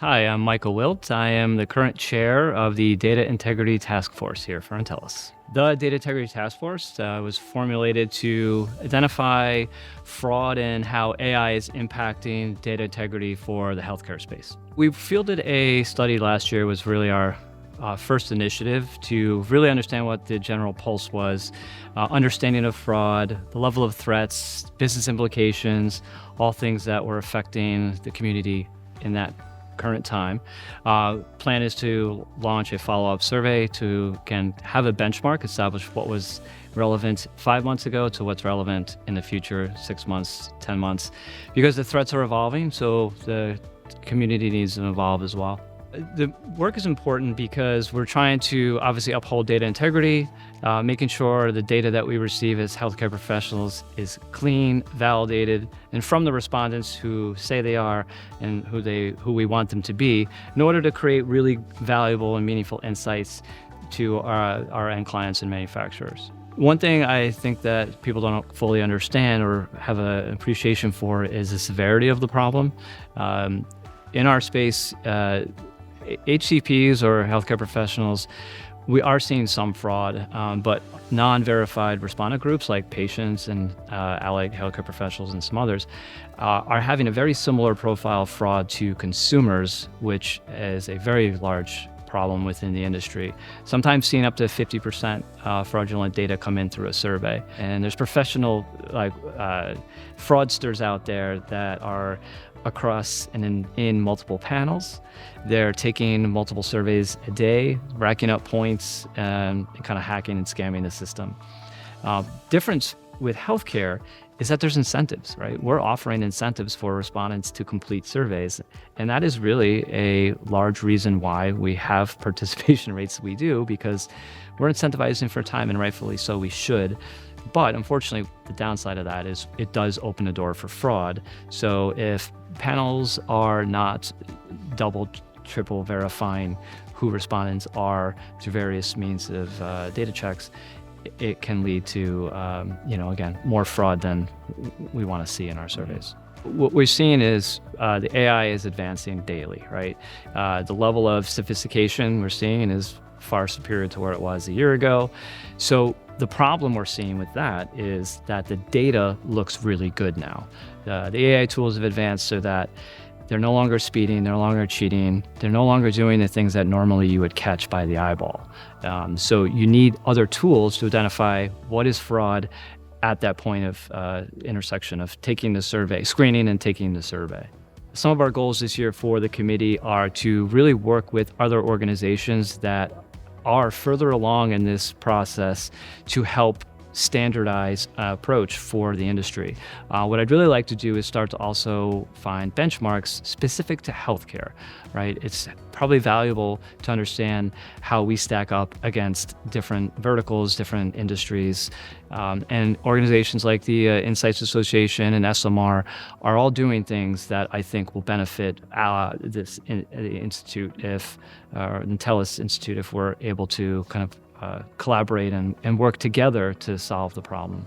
Hi, I'm Michael Wildt. I am the current chair of the Data Integrity Task Force here for Intellus. The Data Integrity Task Force was formulated to identify fraud and how AI is impacting data integrity for the healthcare space. We fielded a study last year, was really our first initiative to really understand what the general pulse was, understanding of fraud, the level of threats, business implications, all things that were affecting the community in that current time. Plan is to launch a follow-up survey to have a benchmark, establish what was relevant 5 months ago to what's relevant in the future, 6 months, 10 months, because the threats are evolving, so the community needs to evolve as well. The work is important because we're trying to obviously uphold data integrity, making sure the data that we receive as healthcare professionals is clean, validated, and from the respondents who say they are and who we want them to be, in order to create really valuable and meaningful insights to our end clients and manufacturers. One thing I think that people don't fully understand or have an appreciation for is the severity of the problem. In our space, HCPs or healthcare professionals, we are seeing some fraud, but non-verified respondent groups like patients and allied healthcare professionals and some others are having a very similar profile of fraud to consumers, which is a very large problem within the industry. Sometimes seeing up to 50% fraudulent data come in through a survey. And there's professional fraudsters out there that are across and in multiple panels. They're taking multiple surveys a day, racking up points, and kind of hacking and scamming the system. Difference with healthcare is that there's incentives, right? We're offering incentives for respondents to complete surveys, and that is really a large reason why we have participation rates we do, because we're incentivizing for time, and rightfully so we should. But unfortunately, the downside of that is it does open a door for fraud. So if panels are not double, triple verifying who respondents are through various means of data checks, it can lead to, again, more fraud than we want to see in our surveys. What we're seeing is the AI is advancing daily, right? The level of sophistication we're seeing is far superior to where it was a year ago. So the problem we're seeing with that is that the data looks really good now. The AI tools have advanced so that they're no longer speeding, they're no longer cheating, they're no longer doing the things that normally you would catch by the eyeball. So you need other tools to identify what is fraud at that point of intersection of taking the survey, screening and taking the survey. Some of our goals this year for the committee are to really work with other organizations that are further along in this process to help standardize approach for the industry. What I'd really like to do is start to also find benchmarks specific to healthcare, right? It's probably valuable to understand how we stack up against different verticals, different industries, and organizations like the Insights Association and SMR are all doing things that I think will benefit the institute or Intellus Institute if we're able to kind of collaborate and work together to solve the problem.